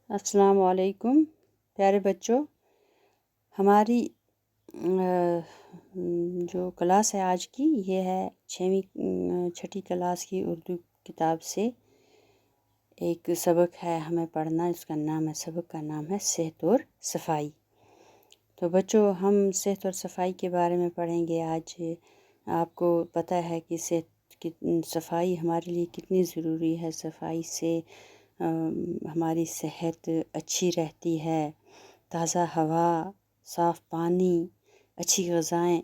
السلام علیکم پیارے بچوں، ہماری جو کلاس ہے آج کی یہ ہے چھٹی کلاس کی اردو کتاب سے ایک سبق ہے ہمیں پڑھنا، اس کا نام ہے، سبق کا نام ہے صحت اور صفائی۔ تو بچوں، ہم صحت اور صفائی کے بارے میں پڑھیں گے آج۔ آپ کو پتہ ہے کہ صحت کی صفائی ہمارے لیے کتنی ضروری ہے۔ صفائی سے ہماری صحت اچھی رہتی ہے، تازہ ہوا، صاف پانی، اچھی غذائیں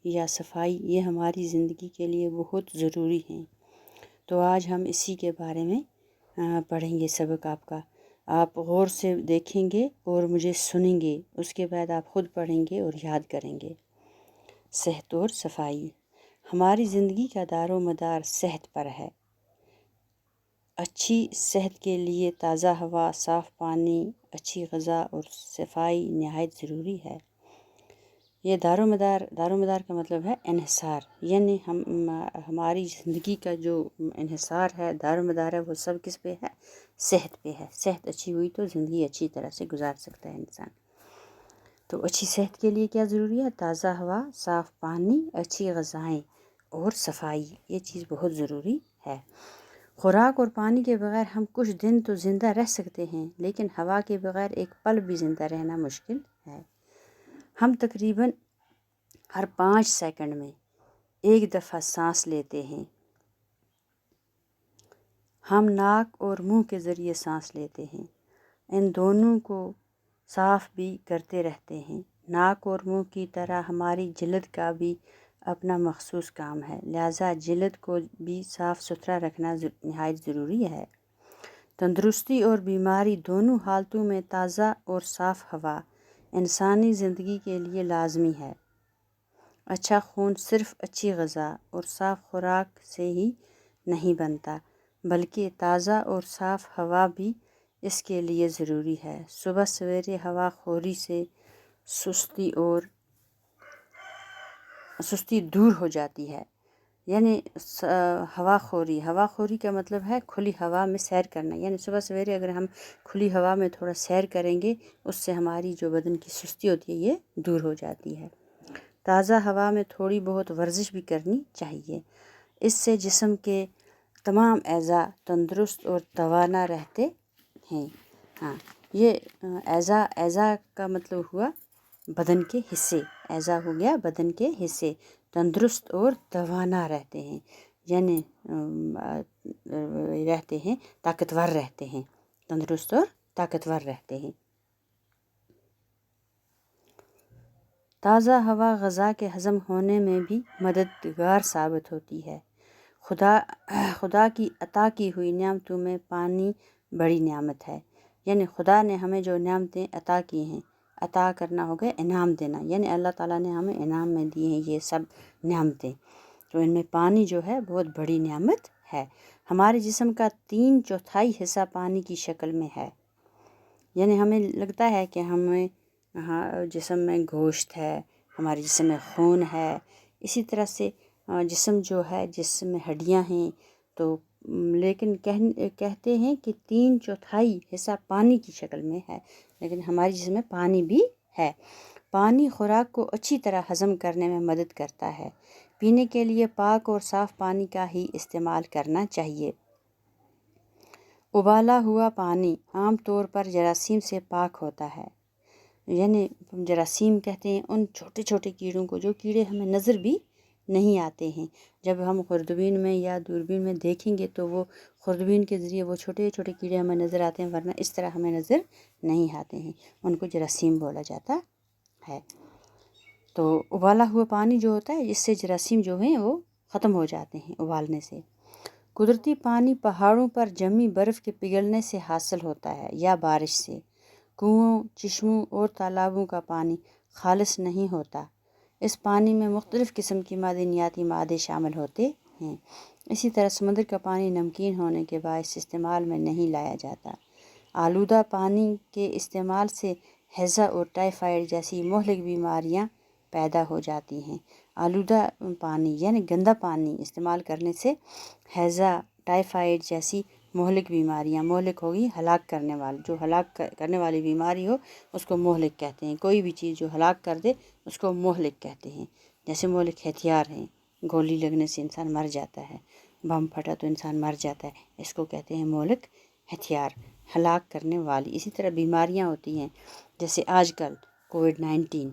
یا صفائی یہ ہماری زندگی کے لیے بہت ضروری ہیں۔ تو آج ہم اسی کے بارے میں پڑھیں گے سبق آپ کا۔ آپ غور سے دیکھیں گے اور مجھے سنیں گے، اس کے بعد آپ خود پڑھیں گے اور یاد کریں گے۔ صحت اور صفائی، ہماری زندگی کا دار و مدار صحت پر ہے۔ اچھی صحت کے لیے تازہ ہوا، صاف پانی، اچھی غذا اور صفائی نہایت ضروری ہے۔ یہ دار و مدار کا مطلب ہے انحصار، یعنی ہماری زندگی کا جو انحصار ہے، دار و مدار ہے، وہ سب کس پہ ہے؟ صحت پہ ہے۔ صحت اچھی ہوئی تو زندگی اچھی طرح سے گزار سکتا ہے انسان۔ تو اچھی صحت کے لیے کیا ضروری ہے؟ تازہ ہوا، صاف پانی، اچھی غذائیں اور صفائی، یہ چیز بہت ضروری ہے۔ خوراک اور پانی کے بغیر ہم کچھ دن تو زندہ رہ سکتے ہیں، لیکن ہوا کے بغیر ایک پل بھی زندہ رہنا مشکل ہے۔ ہم تقریباً ہر 5 سیکنڈ میں ایک دفعہ سانس لیتے ہیں۔ ہم ناک اور منہ کے ذریعے سانس لیتے ہیں، ان دونوں کو صاف بھی کرتے رہتے ہیں۔ ناک اور منہ کی طرح ہماری جلد کا بھی اپنا مخصوص کام ہے، لہٰذا جلد کو بھی صاف ستھرا رکھنا نہایت ضروری ہے۔ تندرستی اور بیماری دونوں حالتوں میں تازہ اور صاف ہوا انسانی زندگی کے لیے لازمی ہے۔ اچھا خون صرف اچھی غذا اور صاف خوراک سے ہی نہیں بنتا، بلکہ تازہ اور صاف ہوا بھی اس کے لیے ضروری ہے۔ صبح سویرے ہوا خوری سے سستی دور ہو جاتی ہے، یعنی ہوا خوری کا مطلب ہے کھلی ہوا میں سیر کرنا، یعنی صبح سویرے اگر ہم کھلی ہوا میں تھوڑا سیر کریں گے، اس سے ہماری جو بدن کی سستی ہوتی ہے یہ دور ہو جاتی ہے۔ تازہ ہوا میں تھوڑی بہت ورزش بھی کرنی چاہیے، اس سے جسم کے تمام اعضاء تندرست اور توانا رہتے ہیں۔ یہ اعضاء کا مطلب ہوا بدن کے حصے، اعضاء ہو گیا بدن کے حصے، تندرست اور توانا رہتے ہیں، یعنی طاقتور رہتے ہیں، تندرست اور طاقتور رہتے ہیں۔ تازہ ہوا غذا کے ہضم ہونے میں بھی مددگار ثابت ہوتی ہے۔ خدا کی عطا کی ہوئی نعمتوں میں پانی بڑی نعمت ہے، یعنی خدا نے ہمیں جو نعمتیں عطا کی ہیں، عطا کرنا ہو گیا انعام دینا، یعنی اللہ تعالیٰ نے ہمیں انعام میں دی ہیں یہ سب نعمتیں، تو ان میں پانی جو ہے بہت بڑی نعمت ہے۔ ہمارے جسم کا 3/4 حصہ پانی کی شکل میں ہے، یعنی ہمیں لگتا ہے کہ ہمیں جسم میں گوشت ہے، ہمارے جسم میں خون ہے، اسی طرح سے جسم جو ہے، جسم میں ہڈیاں ہیں، تو لیکن کہتے ہیں کہ 3/4 حصہ پانی کی شکل میں ہے، لیکن ہمارے جسم میں پانی بھی ہے۔ پانی خوراک کو اچھی طرح ہضم کرنے میں مدد کرتا ہے۔ پینے کے لیے پاک اور صاف پانی کا ہی استعمال کرنا چاہیے۔ ابالا ہوا پانی عام طور پر جراثیم سے پاک ہوتا ہے، یعنی جراثیم کہتے ہیں ان چھوٹے چھوٹے کیڑوں کو، جو کیڑے ہمیں نظر بھی نہیں آتے ہیں۔ جب ہم خوردبین میں یا دوربین میں دیکھیں گے تو وہ خوردبین کے ذریعے وہ چھوٹے چھوٹے کیڑے ہمیں نظر آتے ہیں، ورنہ اس طرح ہمیں نظر نہیں آتے ہیں، ان کو جراثیم بولا جاتا ہے۔ تو ابالا ہوا پانی جو ہوتا ہے، اس سے جراثیم جو ہیں وہ ختم ہو جاتے ہیں ابالنے سے۔ قدرتی پانی پہاڑوں پر جمی برف کے پگھلنے سے حاصل ہوتا ہے یا بارش سے۔ کنوؤں، چشموں اور تالابوں کا پانی خالص نہیں ہوتا، اس پانی میں مختلف قسم کی معدنیاتی مادے شامل ہوتے ہیں۔ اسی طرح سمندر کا پانی نمکین ہونے کے باعث استعمال میں نہیں لایا جاتا۔ آلودہ پانی کے استعمال سے ہیضہ اور ٹائیفائڈ جیسی مہلک بیماریاں پیدا ہو جاتی ہیں۔ آلودہ پانی یعنی گندا پانی استعمال کرنے سے ہیضہ، ٹائیفائڈ جیسی مہلک بیماریاں، مہلک ہوگی ہلاک کرنے والی، جو ہلاک کرنے والی بیماری ہو اس کو مہلک کہتے ہیں۔ کوئی بھی چیز جو ہلاک کر دے اس کو مہلک کہتے ہیں۔ جیسے مہلک ہتھیار ہیں، گولی لگنے سے انسان مر جاتا ہے، بم پھٹا تو انسان مر جاتا ہے، اس کو کہتے ہیں مہلک ہتھیار، ہلاک کرنے والی۔ اسی طرح بیماریاں ہوتی ہیں، جیسے آج کل کووڈ-19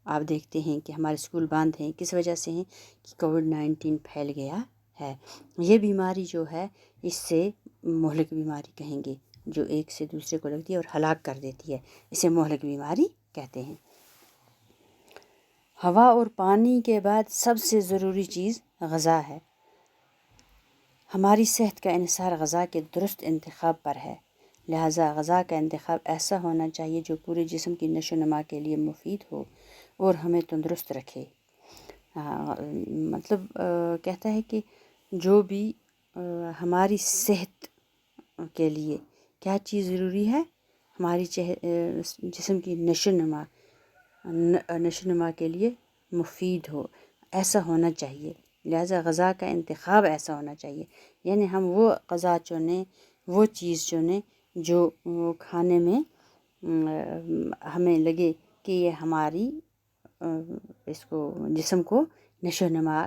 آپ دیکھتے ہیں کہ ہمارے اسکول بند ہیں، کس وجہ سے ہیں کہ کووڈ-19 پھیل گیا ہے۔ یہ بیماری جو ہے اس سے مہلک بیماری کہیں گے، جو ایک سے دوسرے کو لگتی ہے اور ہلاک کر دیتی ہے، اسے مہلک بیماری کہتے ہیں۔ ہوا اور پانی کے بعد سب سے ضروری چیز غذا ہے۔ ہماری صحت کا انحصار غذا کے درست انتخاب پر ہے، لہٰذا غذا کا انتخاب ایسا ہونا چاہیے جو پورے جسم کی نشو و نما کے لیے مفید ہو اور ہمیں تندرست رکھے۔ مطلب کہتا ہے کہ جو بھی ہماری صحت کے لیے کیا چیز ضروری ہے، ہماری جسم کی نشو و نما کے لیے مفید ہو، ایسا ہونا چاہیے، لہٰذا غذا کا انتخاب ایسا ہونا چاہیے۔ یعنی ہم وہ غذا چنیں، وہ چیز چنیں جو کھانے میں ہمیں لگے کہ یہ ہماری اس کو جسم کو نشو و نما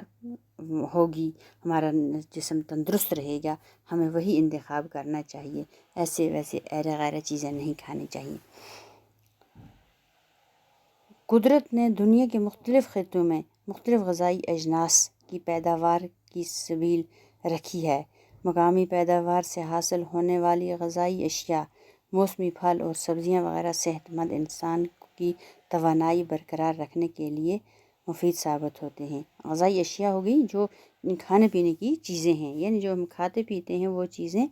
ہوگی، ہمارا جسم تندرست رہے گا، ہمیں وہی انتخاب کرنا چاہیے، ایسے ویسے ایرے غیرے چیزیں نہیں کھانی چاہیے۔ قدرت نے دنیا کے مختلف خطوں میں مختلف غذائی اجناس کی پیداوار کی سبیل رکھی ہے۔ مقامی پیداوار سے حاصل ہونے والی غذائی اشیاء، موسمی پھل اور سبزیاں وغیرہ صحت مند انسان کی توانائی برقرار رکھنے کے لیے مفید ثابت ہوتے ہیں۔ غذائی اشیاء ہو گئی جو کھانے پینے کی چیزیں ہیں، یعنی جو ہم کھاتے پیتے ہیں وہ چیزیں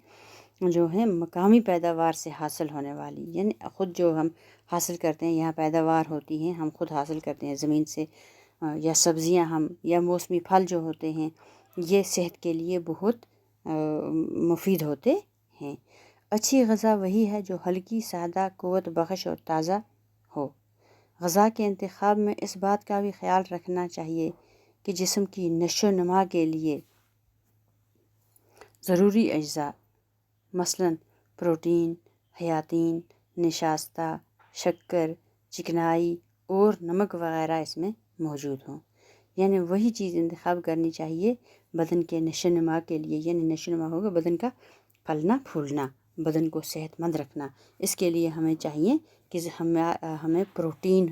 جو ہیں مقامی پیداوار سے حاصل ہونے والی، یعنی خود جو ہم حاصل کرتے ہیں، یہاں پیداوار ہوتی ہیں، ہم خود حاصل کرتے ہیں زمین سے، یا سبزیاں یا موسمی پھل جو ہوتے ہیں، یہ صحت کے لیے بہت مفید ہوتے ہیں۔ اچھی غذا وہی ہے جو ہلکی، سادہ، قوت بخش اور تازہ ہو۔ غذا کے انتخاب میں اس بات کا بھی خیال رکھنا چاہیے کہ جسم کی نشو و نما کے لیے ضروری اجزاء مثلاً پروٹین، حیاتین، نشاستہ، شکر، چکنائی اور نمک وغیرہ اس میں موجود ہوں۔ یعنی وہی چیز انتخاب کرنی چاہیے بدن کے نشو و نما کے لیے، یعنی نشو و نما ہوگا بدن کا پھلنا پھولنا، بدن کو صحت مند رکھنا۔ اس کے لیے ہمیں چاہیے کہ ہمیں پروٹین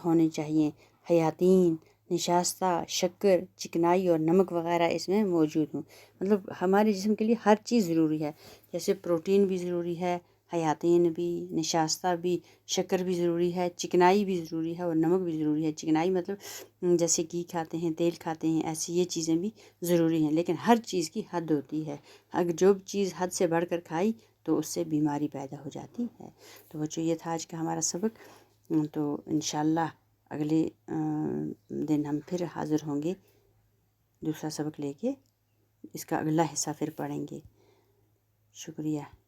ہونے چاہیے، حیاتین، نشاستہ، شکر، چکنائی اور نمک وغیرہ اس میں موجود ہوں۔ مطلب ہمارے جسم کے لیے ہر چیز ضروری ہے، جیسے پروٹین بھی ضروری ہے، حیاتین بھی، نشاستہ بھی، شکر بھی ضروری ہے، چکنائی بھی ضروری ہے اور نمک بھی ضروری ہے۔ چکنائی مطلب جیسے گھی کھاتے ہیں، تیل کھاتے ہیں، ایسی یہ چیزیں بھی ضروری ہیں، لیکن ہر چیز کی حد ہوتی ہے۔ اگر جو چیز حد سے بڑھ کر کھائی تو اس سے بیماری پیدا ہو جاتی ہے۔ تو بچوں یہ تھا آج کا ہمارا سبق، تو انشاءاللہ اگلے دن ہم پھر حاضر ہوں گے دوسرا سبق لے کے، اس کا اگلا حصہ پھر پڑھیں گے۔ شکریہ۔